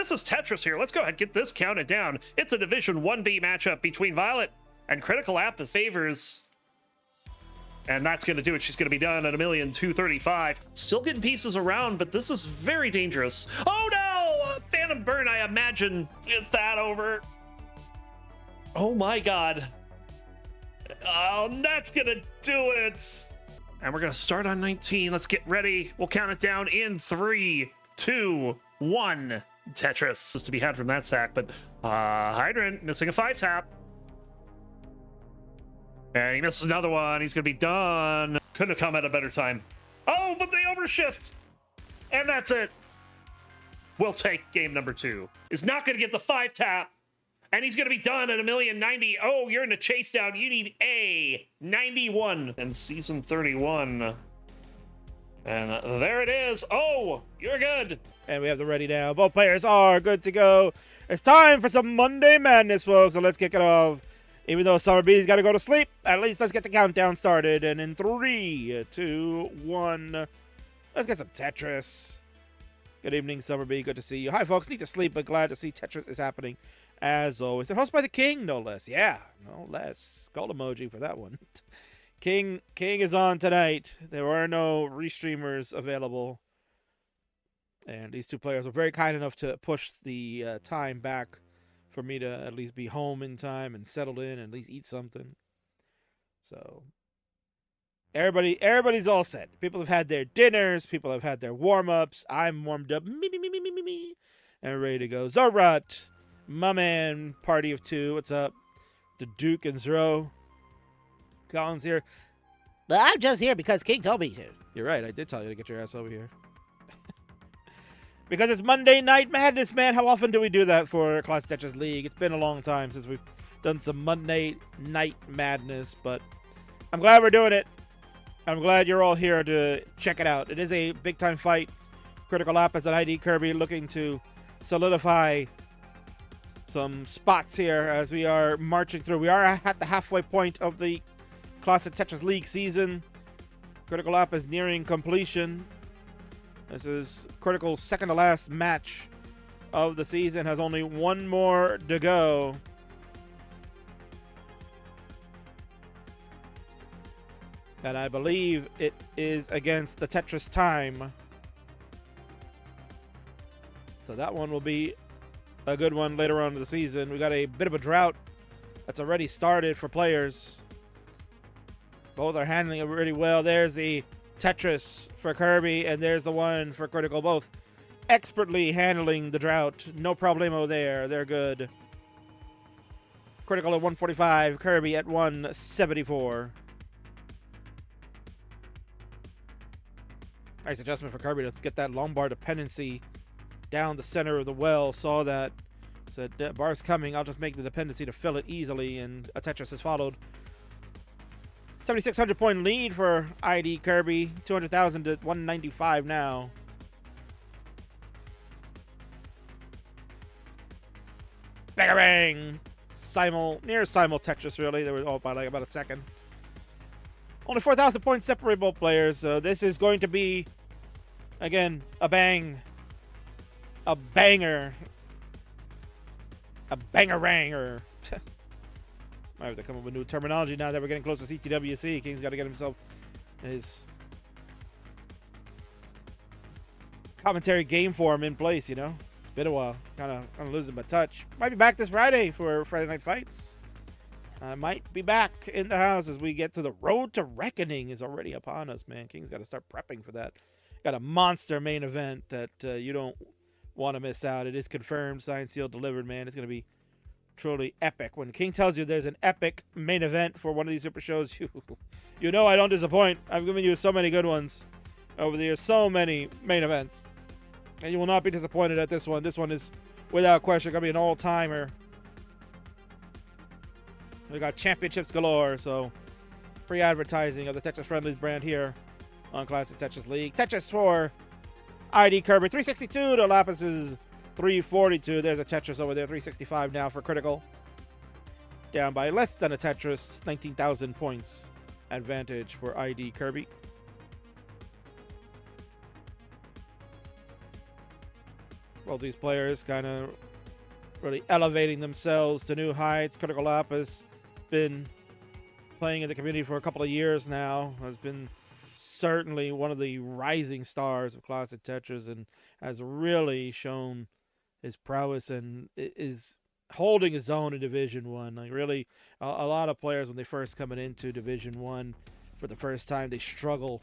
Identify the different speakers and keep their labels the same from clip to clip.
Speaker 1: this is Tetris here. Let's go ahead and get this counted down. It's a Division 1B matchup between Violet and Cryticalapis. Favors. And that's going to do it. She's going to be done at 1,235,000. Still getting pieces around, but this is very dangerous. Oh no! Phantom Burn, I imagine. Get that over. Oh my god. Oh, that's going to do it. And we're going to start on 19. Let's get ready. We'll count it down in 3, 2, 1. Tetris is to be had from that sack, but Hydrant missing a 5-tap. And he misses another one. He's going to be done. Couldn't have come at a better time. Oh, but they overshift. And that's it. We'll take game number 2. Is not going to get the 5-tap. And he's going to be done at 1,090,000. Oh, you're in a chase down. You need a 91. And season 31. And there it is. Oh, you're good.
Speaker 2: And we have the ready now. Both players are good to go. It's time for some Monday Madness, folks. So let's kick it off. Even though Summer B's got to go to sleep, at least let's get the countdown started. And in 3, 2, 1, let's get some Tetris. Good evening, Summer B. Good to see you. Hi, folks. Need to sleep, but glad to see Tetris is happening. As always, they're hosted by the King, no less. Yeah, no less. Gold emoji for that one. King is on tonight. There were no restreamers available. And these two players were very kind enough to push the time back for me to at least be home in time and settled in and at least eat something. So everybody's all set. People have had their dinners. People have had their warm-ups. I'm warmed up. Me. And ready to go. Zorat. My man, party of 2. What's up? The Duke and Zero. Colin's here.
Speaker 3: But I'm just here because King told me to.
Speaker 2: You're right. I did tell you to get your ass over here. Because it's Monday Night Madness, man. How often do we do that for Classic Tetris League? It's been a long time since we've done some Monday Night Madness, but I'm glad we're doing it. I'm glad you're all here to check it out. It is a big-time fight. Cryticalapis and ID Kirby looking to solidify some spots here as we are marching through. We are at the halfway point of the Classic Tetris League season. Cryticalapis nearing completion. This is Critical's second to last match of the season. Has only one more to go. And I believe it is against the Tetris Time. So that one will be a good one later on in the season. We got a bit of a drought that's already started for players. Both are handling it really well. There's the Tetris for Kirby, and there's the one for Critical. Both expertly handling the drought. No problemo there. They're good. Critical at 145, Kirby at 174. Nice adjustment for Kirby to get that lumbar dependency down the center of the well. Saw that. Said, bar's coming. I'll just make the dependency to fill it easily, and a Tetris has followed. 7,600 point lead for ID Kirby. 200,000 to 195 now. Bang! Near simul Tetris, really. They were all by like about a second. Only 4,000 points separate both players. So this is going to be, again, a bang. A banger. A banger-ranger. I have to come up with new terminology now that we're getting close to CTWC. King's got to get himself in his commentary game form in place, you know. It's been a while. Kind of losing my touch. Might be back this Friday for Friday Night Fights. I might be back in the house as we get to the road to reckoning is already upon us, man. King's got to start prepping for that. Got a monster main event that you don't want to miss out. It is confirmed, signed, sealed, delivered, man. It's going to be truly epic. When King tells you there's an epic main event for one of these super shows, you know I don't disappoint. I've given you so many good ones over the years, so many main events, and you will not be disappointed at this one. This one is without question going to be an all-timer. We got championships galore, so free advertising of the Tetris Friendlies brand here on Classic Tetris League. Tetris for ID Kirby, 362 to Lapis's 342. There's a Tetris over there, 365 now for Critical. Down by less than a Tetris, 19,000 points advantage for ID Kirby. Both these players kind of really elevating themselves to new heights. Cryticalapis been playing in the community for a couple of years now, has been certainly one of the rising stars of Classic Tetris, and has really shown his prowess and is holding his own in Division 1. Like, really, a lot of players, when they first coming into Division 1 for the first time, they struggle.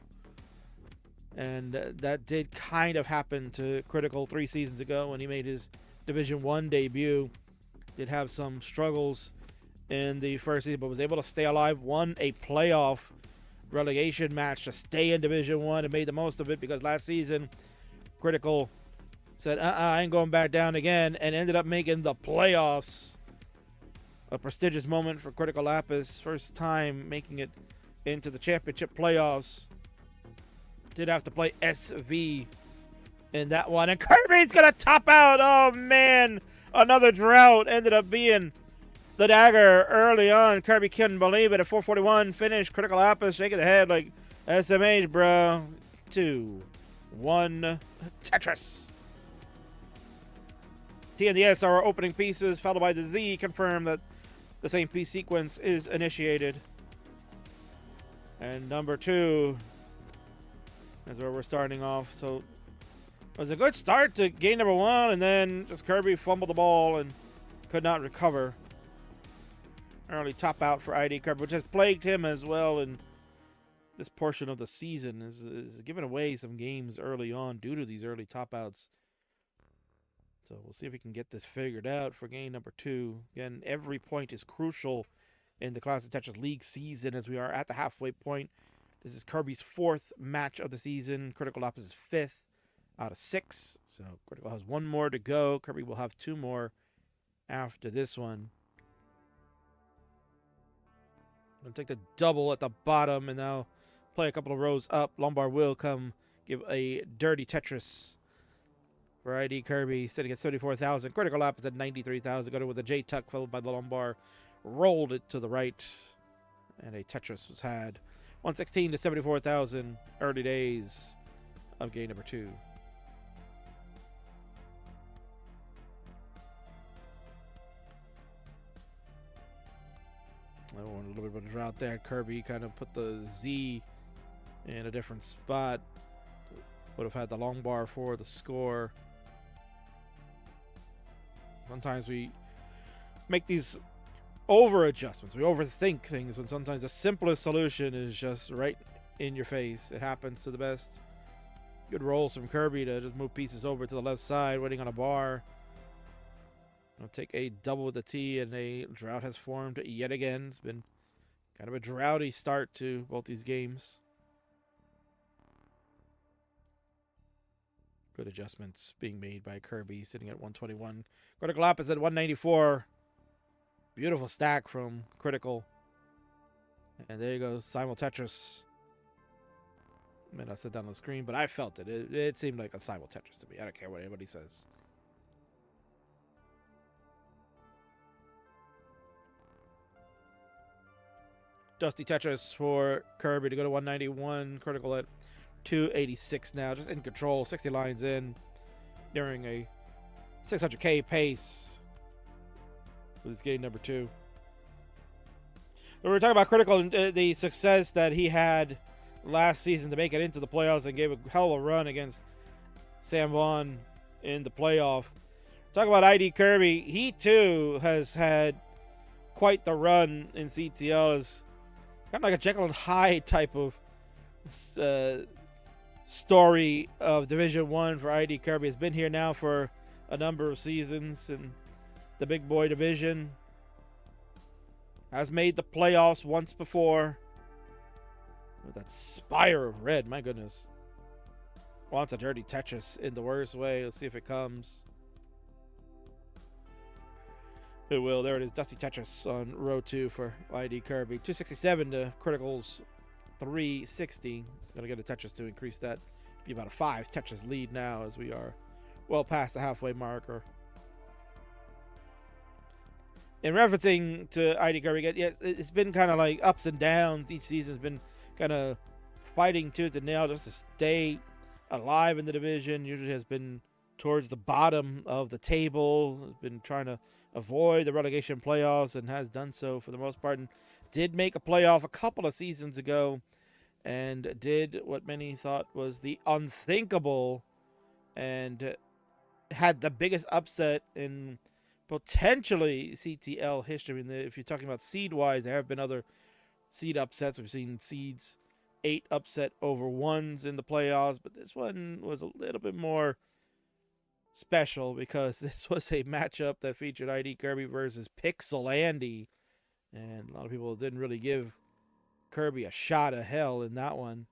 Speaker 2: And that did kind of happen to Critical 3 seasons ago when he made his Division 1 debut. Did have some struggles in the first season, but was able to stay alive, won a playoff relegation match to stay in Division 1 and made the most of it, because last season Critical said, I ain't going back down again, and ended up making the playoffs. A prestigious moment for Cryticalapis, first time making it into the championship playoffs. Did have to play SV in that one, and Kirby's gonna top out. Oh man, another drought. Ended up being the dagger early on. Kirby couldn't believe it. At 441 finish. Cryticalapis shaking the head like SMH, bro. 2-1 Tetris. T and the S are our opening pieces, followed by the Z. Confirm that the same piece sequence is initiated. And number 2 is where we're starting off. So it was a good start to game number 1, and then just Kirby fumbled the ball and could not recover. Early top out for ID Kirby, which has plagued him as well in this portion of the season, is giving away some games early on due to these early top outs. So we'll see if we can get this figured out for game number 2. Again, every point is crucial in the Classic Tetris League season, as we are at the halfway point. This is Kirby's 4th match of the season. Cryticalapis is 5th out of 6. So Critical has 1 more to go. Kirby will have 2 more after this one. I'll take the double at the bottom and now play a couple of rows up. Lombard will come give a dirty Tetris for ID Kirby, sitting at 74,000. Cryticalapis at 93,000. Got it with a J tuck followed by the Lombard. Rolled it to the right, and a Tetris was had. 116 to 74,000. Early days of game number 2. I want a little bit of a drought there. Kirby kind of put the Z in a different spot. Would have had the long bar for the score. Sometimes we make these over adjustments. We overthink things when sometimes the simplest solution is just right in your face. It happens to the best. Good rolls from Kirby to just move pieces over to the left side, waiting on a bar. I'll take a double with the T, and a drought has formed yet again. It's been kind of a droughty start to both these games. Good adjustments being made by Kirby, sitting at 121. Cryticalapis at 194. Beautiful stack from Critical. And there you go, Simul Tetris. I may not sit down on the screen, but I felt it. It seemed like a Simul Tetris to me. I don't care what anybody says. Dusty Tetris for Kirby to go to 191. Critical at 286 now. Just in control. 60 lines in. Nearing a 600k pace for this game number 2. We were talking about Critical and the success that he had last season to make it into the playoffs and gave a hell of a run against Sam Vaughn in the playoff. Talk about ID Kirby. He too has had quite the run in CTL. As kind of like a Jekyll and Hyde type of story of Division 1 for ID Kirby. Has been here now for a number of seasons in the big boy division. Has made the playoffs once before. With that spire of red, my goodness. Wants a dirty Tetris in the worst way. Let's see if it comes. It will. There it is. Dusty Tetris on row 2 for ID Kirby. 267 to Critical's 360. Gonna get a Tetris to increase that. Be about a 5 Tetris lead now, as we are well past the halfway marker. In referencing to ID Kirby, it's been kind of like ups and downs. Each season's been kind of fighting tooth and nail just to stay alive in the division. Usually has been towards the bottom of the table. Has been trying to avoid the relegation playoffs and has done so for the most part. And did make a playoff a couple of seasons ago and did what many thought was the unthinkable and had the biggest upset in potentially CTL history. I mean, if you're talking about seed-wise, there have been other seed upsets. We've seen seeds 8 upset over 1s in the playoffs, but this one was a little bit more special because this was a matchup that featured ID Kirby versus Pixel Andy, and a lot of people didn't really give Kirby a shot of hell in that one.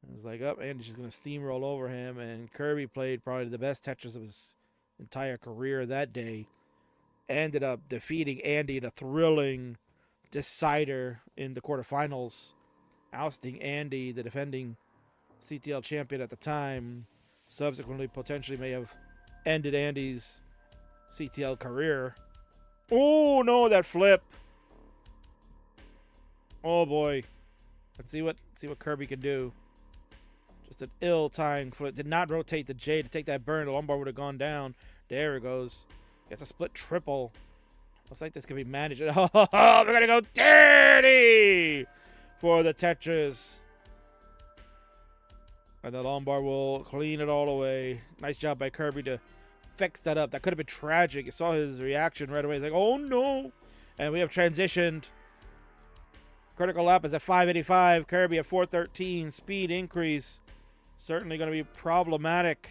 Speaker 2: It was like, oh, Andy's just going to steamroll over him, and Kirby played probably the best Tetris of his entire career that day. Ended up defeating Andy in a thrilling decider in the quarterfinals, ousting Andy, the defending CTL champion at the time. Subsequently, potentially may have ended Andy's CTL career. Oh, no, that flip. Oh, boy. Let's see what Kirby can do. Just an ill-timed flip. Did not rotate the J to take that burn. The lumbar would have gone down. There it goes. Gets a split triple. Looks like this could be managed. Oh, we're going to go dirty for the Tetris. And the lumbar will clean it all away. Nice job by Kirby to fix that up. That could have been tragic. You saw his reaction right away. He's like, oh, no. And we have transitioned. Cryticalapis at 585. Kirby at 413. Speed increase. Certainly going to be problematic.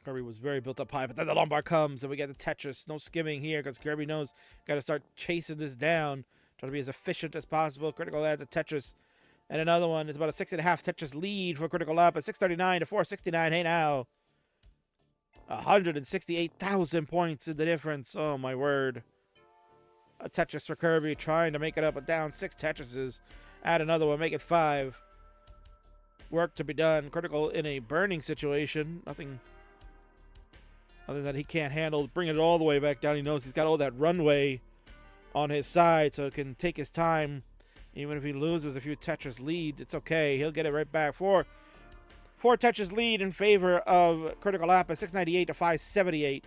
Speaker 2: Kirby was very built up high, but then the lumbar comes and we get the Tetris. No skimming here because Kirby knows got to start chasing this down. Try to be as efficient as possible. Critical adds a Tetris. And another one is about a 6.5 Tetris lead for Cryticalapis. 639 to 469. Hey now. 168,000 points in the difference. Oh my word. A Tetris for Kirby trying to make it up, but down 6 Tetrises. Add another one, make it 5. Work to be done. Critical in a burning situation. Nothing other than he can't handle. Bring it all the way back down. He knows he's got all that runway on his side, so he can take his time. Even if he loses a few Tetris lead, it's okay. He'll get it right back. 4 Tetris lead in favor of Cryticalapis. 698 to 578.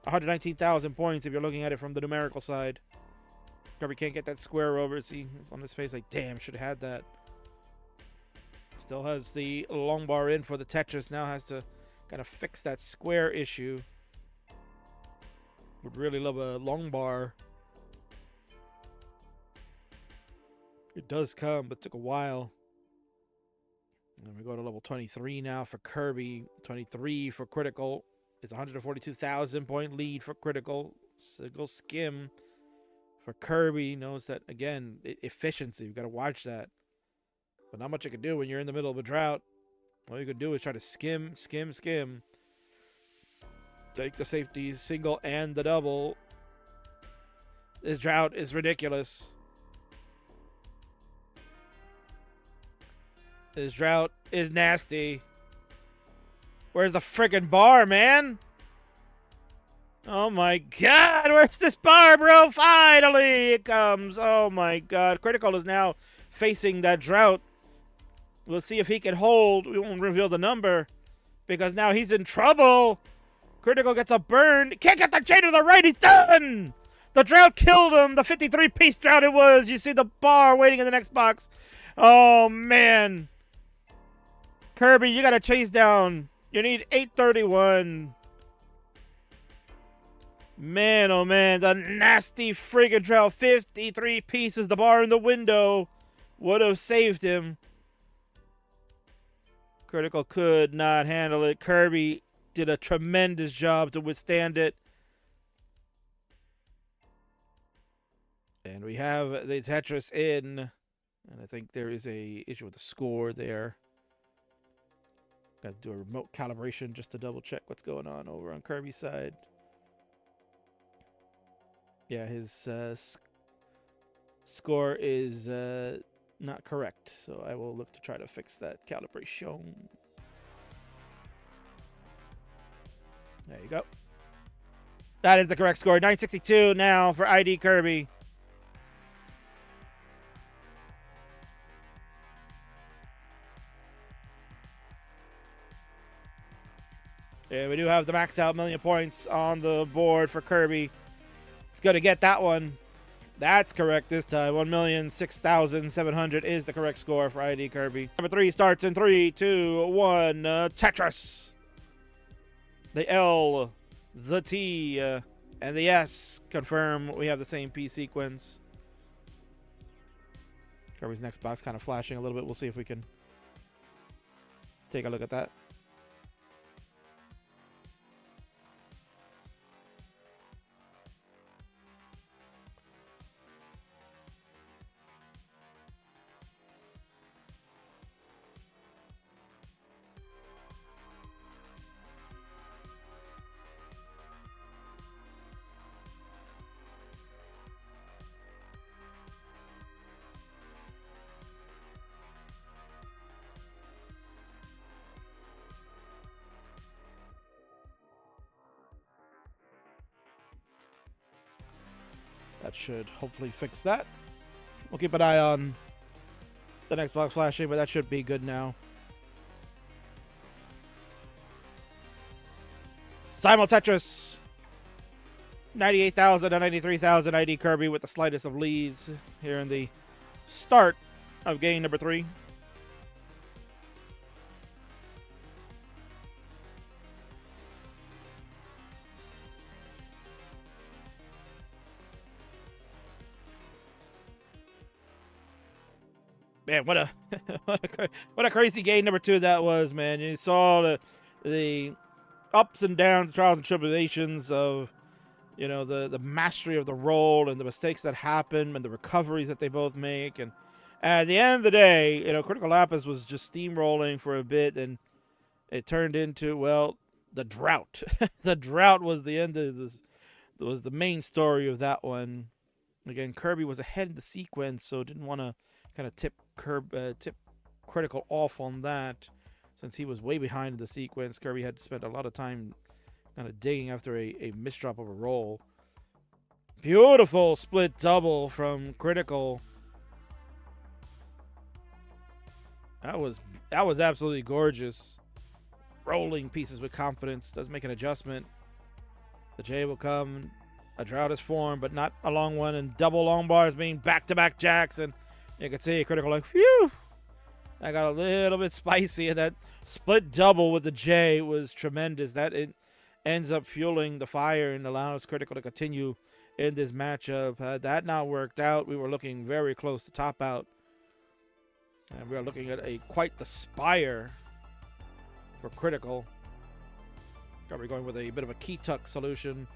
Speaker 2: 119,000 points if you're looking at it from the numerical side. Kirby can't get that square over. See, it's on his face like, damn, should have had that. Still has the long bar in for the Tetris. Now has to kind of fix that square issue. Would really love a long bar. It does come, but took a while. And we go to level 23 now for Kirby. 23 for Critical. It's 142,000 point lead for Critical. Single skim for Kirby. Knows that, again, efficiency. We've got to watch that. But not much you can do when you're in the middle of a drought. All you can do is try to skim. Take the safeties, single and the double. This drought is ridiculous. This drought is nasty. Where's the friggin' bar, man? Oh my god, where's this bar, bro? Finally it comes. Oh my god. Critical is now facing that drought. We'll see if he can hold. We won't reveal the number because now he's in trouble. Critical gets a burn. Can't get the chain to the right. He's done. The drought killed him. The 53-piece drought it was. You see the bar waiting in the next box. Oh, man. Kirby, you got to chase down. You need 831. Man, oh, man. The nasty friggin' drought. 53 pieces. The bar in the window would have saved him. Critical could not handle it. Kirby did a tremendous job to withstand it. And we have the Tetris in. And I think there is a issue with the score there. Got to do a remote calibration just to double check what's going on over on Kirby's side. Yeah, his score is not correct. So I will look to try to fix that calibration. There you go. That is the correct score. 962 now for ID Kirby. Yeah, we do have the max out million points on the board for Kirby. It's going to get that one. That's correct this time. 1,006,700 is the correct score for ID Kirby. Number 3 starts in 3, 2, 1. Tetris. The L, the T, and the S confirm we have the same P sequence. Kirby's next box kind of flashing a little bit. We'll see if we can take a look at that. That should hopefully fix that. We'll keep an eye on the next box flashing, but that should be good now. Simul Tetris. 98,000 and 93,000 ID Kirby with the slightest of leads here in the start of game number 3. Man, what a crazy game number 2 that was, man. You saw the ups and downs, trials and tribulations of, you know, the mastery of the role and the mistakes that happen and the recoveries that they both make. And at the end of the day, you know, Cryticalapis was just steamrolling for a bit, and it turned into, well, the drought. The drought was the end of this. Was the main story of that one. Again, Kirby was ahead in the sequence, so didn't want to kind of tip Critical off on that, since he was way behind in the sequence. Kirby had to spend a lot of time kind of digging after a misdrop of a roll. Beautiful split double from Critical. That was absolutely gorgeous. Rolling pieces with confidence. Does make an adjustment. The J will come. A drought is formed, but not a long one, and double long bars being back-to-back jacks, and you can see Critical like, whew! That got a little bit spicy, and that split double with the J was tremendous. That it ends up fueling the fire and allows Critical to continue in this matchup. Had that not worked out, we were looking very close to top out. And we are looking at quite the spire for Critical. We're going with a bit of a key tuck solution.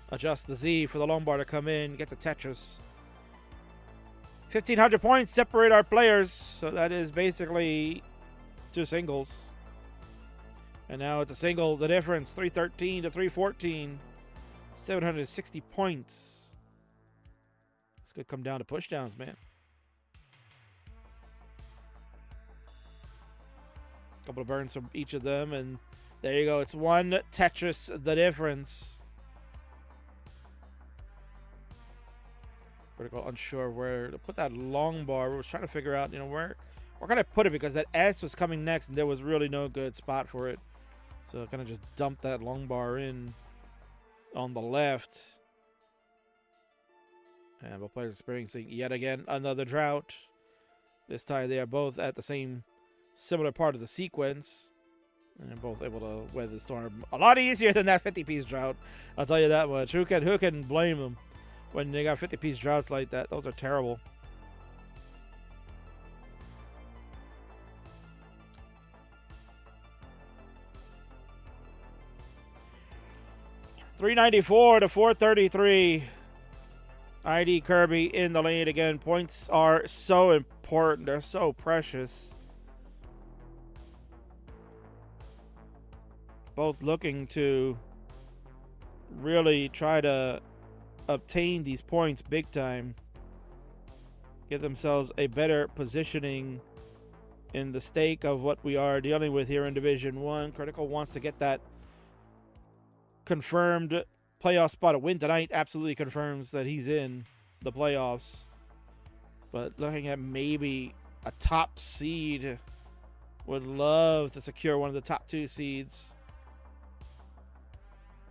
Speaker 2: Adjust the Z for the long bar to come in. Get the Tetris. 1,500 points separate our players. So that is basically 2 singles. And now it's a single. The difference, 313 to 314. 760 points. This could come down to pushdowns, man. A couple of burns from each of them. And there you go. It's 1 Tetris, the difference. Critical unsure where to put that long bar. We was trying to figure out, you know, where can I put it, because that S was coming next and there was really no good spot for it. So I kind of just dumped that long bar in on the left. And both players experiencing yet again another drought. This time they are both at the same similar part of the sequence. And they're both able to weather the storm a lot easier than that 50-piece drought. I'll tell you that much. Who can blame them? When they got 50-piece droughts like that, those are terrible. $394 to $433. ID Kirby in the lead again. Points are so important. They're so precious. Both looking to really try to obtain these points big time, give themselves a better positioning in the stake of what we are dealing with here in Division 1. Critical wants to get that confirmed playoff spot. A win tonight absolutely confirms that he's in the playoffs, but looking at maybe a top seed, would love to secure one of the top 2 seeds.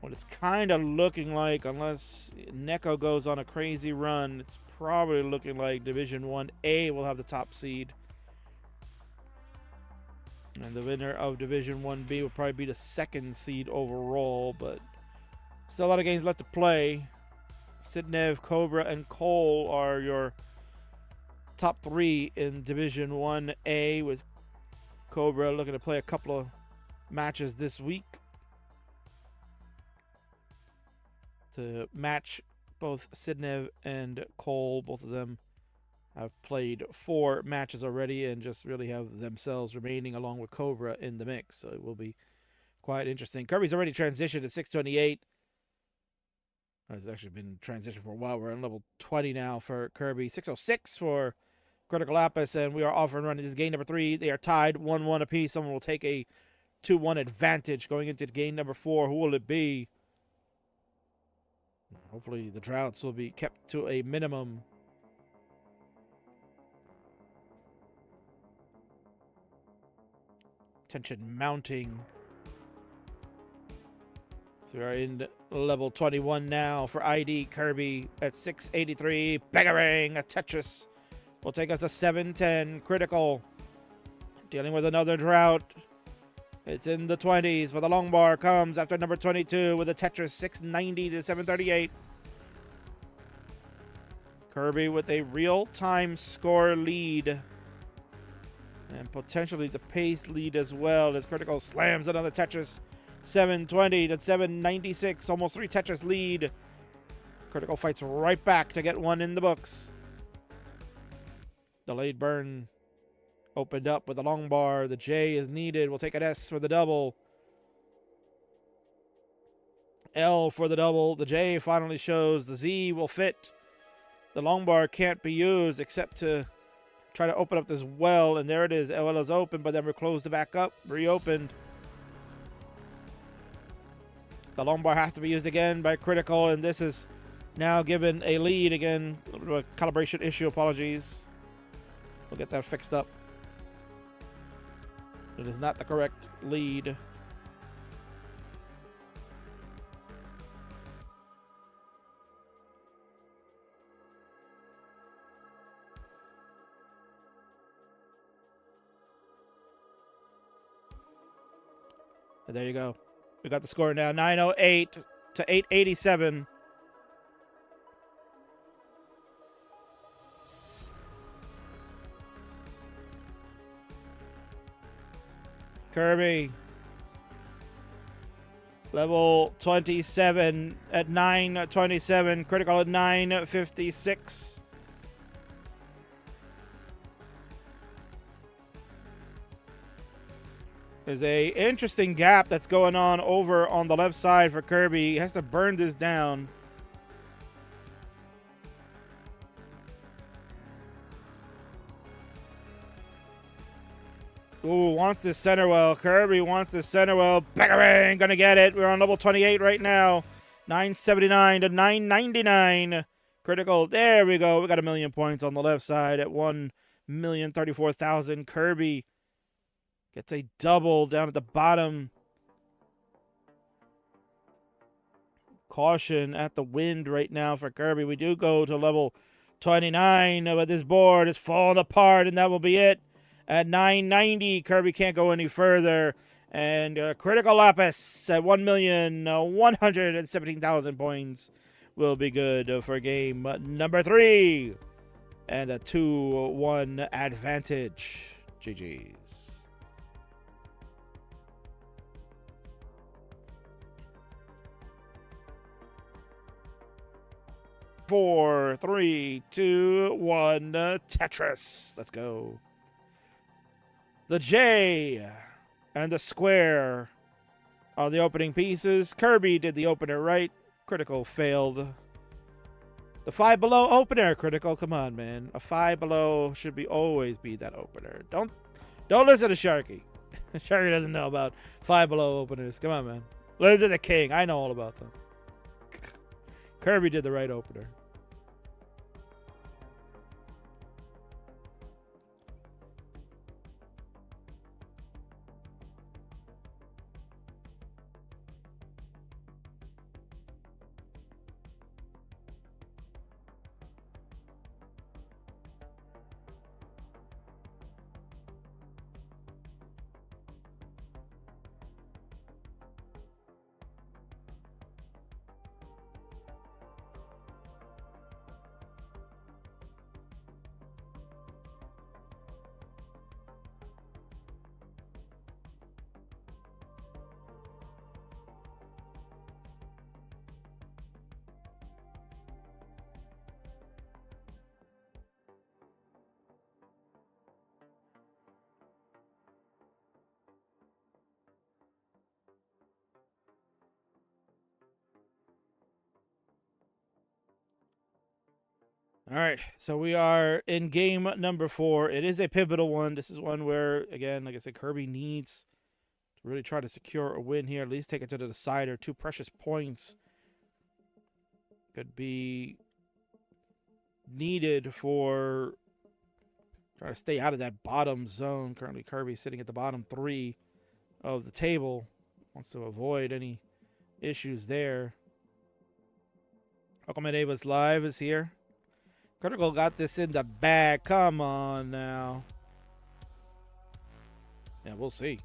Speaker 2: what it's kind of looking like, unless Neko goes on a crazy run, it's probably looking like Division 1A will have the top seed. And the winner of Division 1B will probably be the second seed overall, but still a lot of games left to play. Sidnev, Cobra, and Cole are your top 3 in Division 1A, with Cobra looking to play a couple of matches this week to match both Sidnev and Cole. Both of them have played 4 matches already and just really have themselves remaining along with Cobra in the mix. So it will be quite interesting. Kirby's already transitioned at 628. It's actually been transitioned for a while. We're on level 20 now for Kirby. 606 for Cryticalapis, and we are off and running. This is game number 3. They are tied 1-1 apiece. Someone will take a 2-1 advantage going into game number 4. Who will it be? Hopefully the droughts will be kept to a minimum. Tension mounting. So we are in level 21 now for ID. Kirby at 683. Peekayric, a Tetris will take us to 710. Critical. Dealing with another drought. It's in the 20s, but the long bar comes after number 22 with a Tetris 690 to 738. Kirby with a real-time score lead. And potentially the pace lead as well, as Critical slams another Tetris 720 to 796. Almost 3 Tetris lead. Critical fights right back to get one in the books. Delayed burn opened up with the long bar. The J is needed. We'll take an S for the double. L for the double. The J finally shows. The Z will fit. The long bar can't be used except to try to open up this well, and there it is. Well is open, but then we're closed back up. Reopened. The long bar has to be used again by Critical, and this is now given a lead again. A little bit of a calibration issue. Apologies. We'll get that fixed up. It is not the correct lead. And there you go. We got the score now. 908 to 887. Kirby. Level 27 at 927. Critical at 956. There's a interesting gap that's going on over on the left side for Kirby. He has to burn this down. Ooh, wants this center well. Kirby wants this center well. Peekayric, gonna get it. We're on level 28 right now. 979 to 999. Critical. There we go. We got 1,000,000 points on the left side at 1,034,000. Kirby gets a double down at the bottom. Caution at the wind right now for Kirby. We do go to level 29, but this board is falling apart, and that will be it. At 990, Kirby can't go any further. And Cryticalapis at 1,117,000 points will be good for game number 3. And a 2-1 advantage. GG's. Four, 3, 2, 1. Tetris. Let's go. The J and the square are the opening pieces. Kirby did the opener right. Critical failed. The Five Below opener. Critical, come on, man. A Five Below should always be that opener. Don't listen to Sharky. Sharky doesn't know about Five Below openers. Come on, man. Listen to the King. I know all about them. Kirby did the right opener. All right, so we are in game number 4. It is a pivotal one. This is one where, again, like I said, Kirby needs to really try to secure a win here. At least take it to the decider. 2 precious points could be needed for trying to stay out of that bottom zone. Currently, Kirby sitting at the bottom 3 of the table. Wants to avoid any issues there. Welcome Davis Live is here. Critical got this in the bag. Come on now. Yeah, we'll see.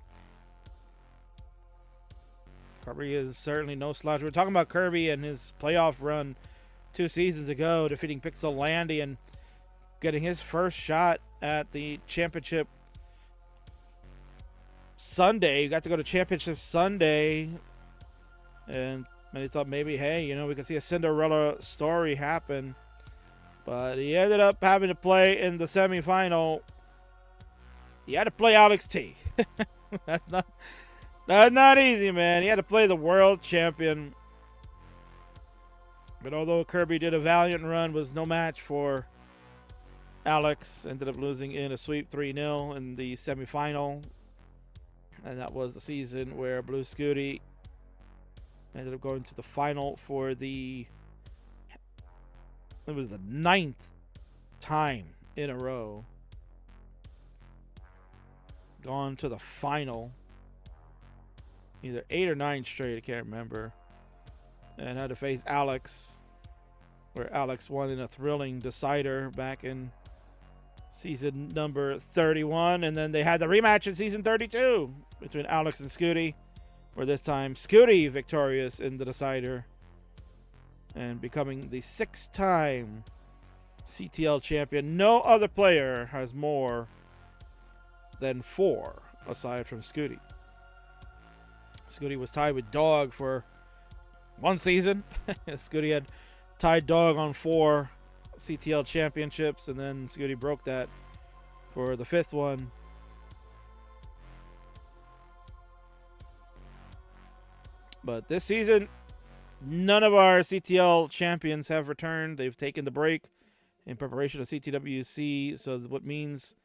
Speaker 2: Kirby is certainly no slouch. We're talking about Kirby and his playoff run 2 seasons ago, defeating Pixelandy and getting his first shot at the championship Sunday. You got to go to Championship Sunday, and many thought maybe, hey, you know, we could see a Cinderella story happen. But he ended up having to play in the semifinal. He had to play Alex T. That's not easy, man. He had to play the world champion. But although Kirby did a valiant run, was no match for Alex. Ended up losing in a sweep 3-0 in the semifinal. And that was the season where Blue Scooty ended up going to the final for the... It was the 9th time in a row. Gone to the final. Either 8 or 9 straight, I can't remember. And had to face Alex, where Alex won in a thrilling decider back in season number 31. And then they had the rematch in season 32 between Alex and Scooty, where this time Scooty victorious in the decider and becoming the 6th-time CTL champion. No other player has more than 4 aside from Scooty. Scooty was tied with Dog for 1 season. Scooty had tied Dog on 4 CTL championships, and then Scooty broke that for the 5th one. But this season, none of our CTL champions have returned. They've taken the break in preparation of CTWC. So what means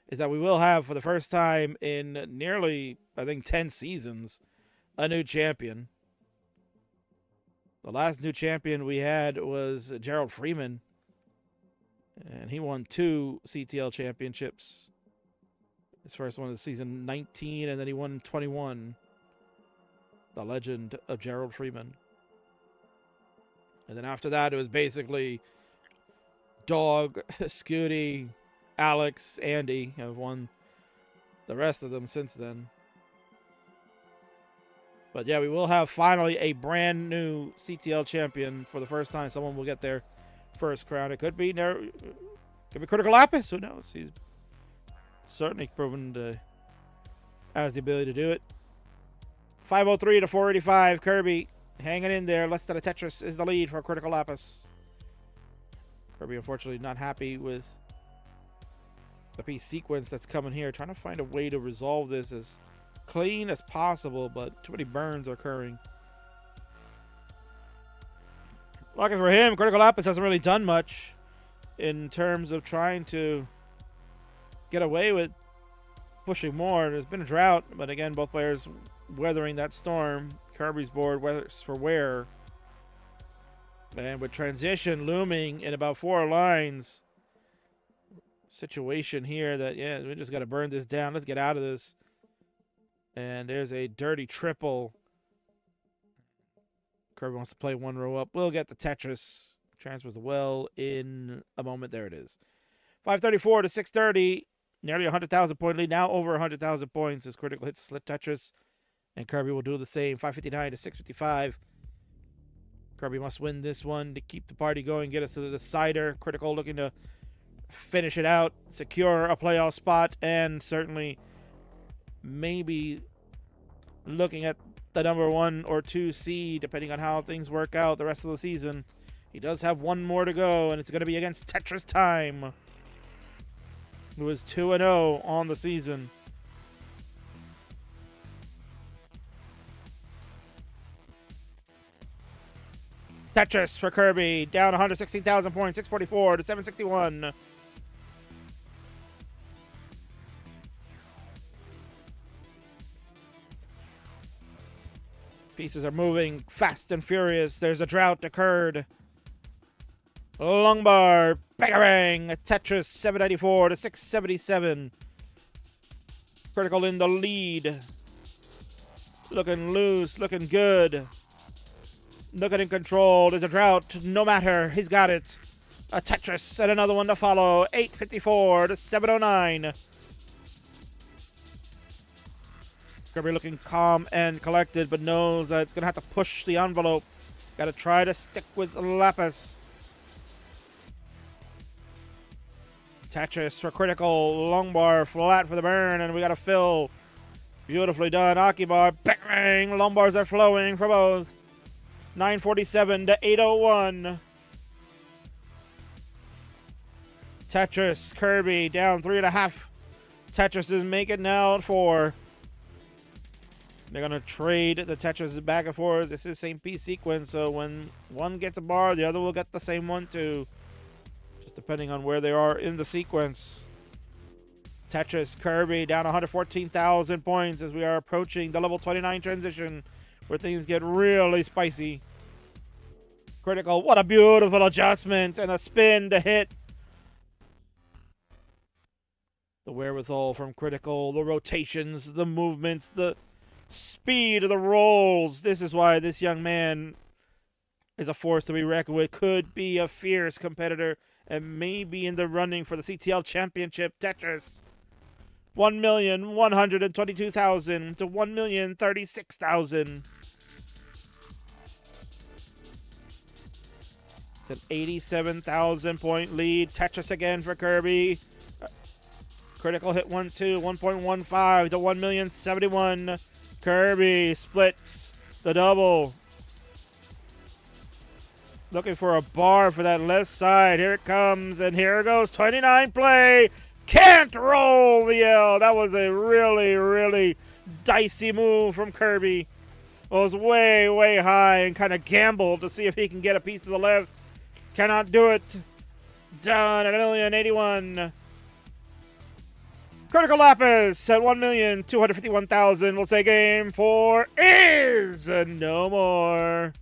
Speaker 2: is that we will have, for the first time in nearly, I think, 10 seasons, a new champion. The last new champion we had was Gerald Freeman. And he won 2 CTL championships. His first one was season 19, and then he won 21. The legend of Gerald Freeman. And then after that, it was basically Dog, Scooty, Alex, Andy have won the rest of them since then. But yeah, we will have finally a brand new CTL champion for the first time. Someone will get their first crown. It could be Cryticalapis. Who knows? He's certainly proven to has the ability to do it. 503 to 485. Kirby hanging in there. Less than a Tetris is the lead for Cryticalapis. Kirby, unfortunately, not happy with the piece sequence that's coming here. Trying to find a way to resolve this as clean as possible, but too many burns are occurring. Lucky for him, Cryticalapis hasn't really done much in terms of trying to get away with pushing more. There's been a drought, but again, both players weathering that storm. Kirby's board weathers for wear. And with transition looming in about 4 lines, situation here that, yeah, we just got to burn this down. Let's get out of this. And there's a dirty triple. Kirby wants to play 1 row up. We'll get the Tetris. Transfers the well in a moment. There it is. 534 to 630. Nearly 100,000 point lead. Now over 100,000 points as Critical hits Slit Tetris. And Kirby will do the same. 559 to 655. Kirby must win this one to keep the party going, get us to the decider. Critical looking to finish it out, secure a playoff spot, and certainly maybe looking at the number 1 or 2 seed, depending on how things work out the rest of the season. He does have 1 more to go, and it's going to be against Tetris Time, who is 2-0 on the season. Tetris for Kirby, down 116,000 points, 644 to 761. Pieces are moving fast and furious. There's a drought occurred. Longbar, Peekayric, Tetris, 794 to 677. Critical in the lead. Looking loose, looking good. Looking in control. There's a drought. No matter. He's got it. A Tetris and another one to follow. 854 to 709. Kirby looking calm and collected, but knows that it's going to have to push the envelope. Got to try to stick with Lapis. Tetris for Critical. Longbar flat for the burn, and we got to fill. Beautifully done. Akibar, bang! Long bars are flowing for both. 947 to 801. Tetris, Kirby down 3.5. Tetris is making now at 4. They're going to trade the Tetris back and forth. This is same piece sequence, so when one gets a bar, the other will get the same one too. Just depending on where they are in the sequence. Tetris, Kirby down 114,000 points as we are approaching the level 29 transition where things get really spicy. Critical, what a beautiful adjustment and a spin to hit. The wherewithal from Critical, the rotations, the movements, the speed of the rolls. This is why this young man is a force to be reckoned with. Could be a fierce competitor and maybe in the running for the CTL Championship. Tetris. 1,122,000 to 1,036,000. It's an 87,000 point lead. Tetris again for Kirby. Critical hit 1-2, 1.15 to 1,071,000. Kirby splits the double. Looking for a bar for that left side. Here it comes, and here it goes. 29 play. Can't roll the L. That was a really, really dicey move from Kirby. It was way, way high and kind of gambled to see if he can get a piece to the left. Cannot do it. Done at 1,081,000. Cryticalapis at 1,251,000. We'll say game 4 is no more.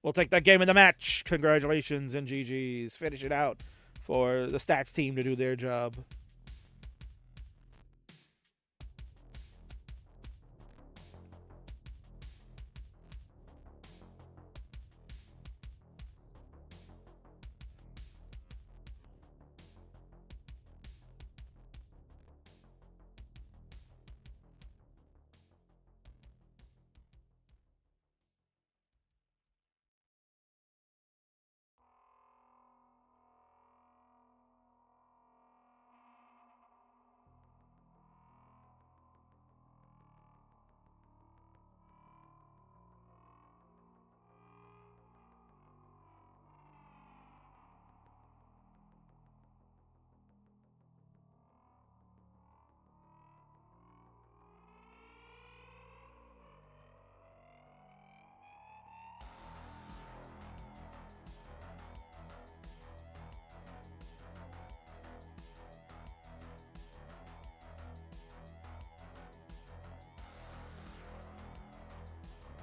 Speaker 2: We'll take that game in the match. Congratulations and GG's. Finish it out for the stats team to do their job.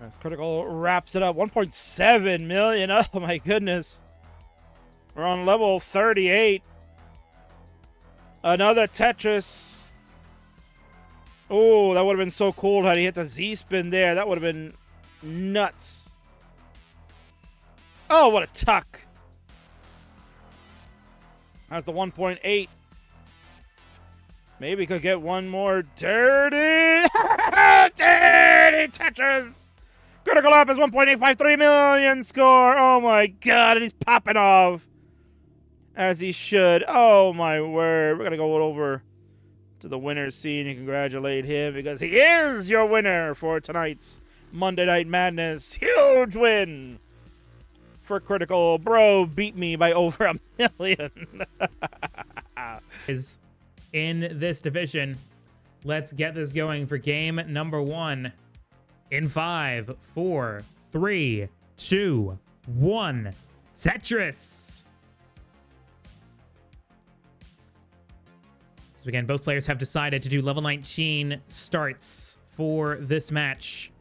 Speaker 2: As Critical wraps it up, 1.7 million. Oh my goodness. We're on level 38. Another Tetris. Oh, that would have been so cool had he hit the Z-spin there. That would have been nuts. Oh, what a tuck. That's the 1.8. Maybe could get one more dirty. Dirty Tetris. Cryticalapis 1.853 million score. Oh my god, and he's popping off. As he should. Oh my word. We're going to go over to the winner's scene and congratulate him because he is your winner for tonight's Monday Night Madness. Huge win for Critical. Bro beat me by over 1 million.
Speaker 4: Is in this division. Let's get this going for game number 1. In 5, 4, 3, 2, 1. Tetris. So again, both players have decided to do level 19 starts for this match.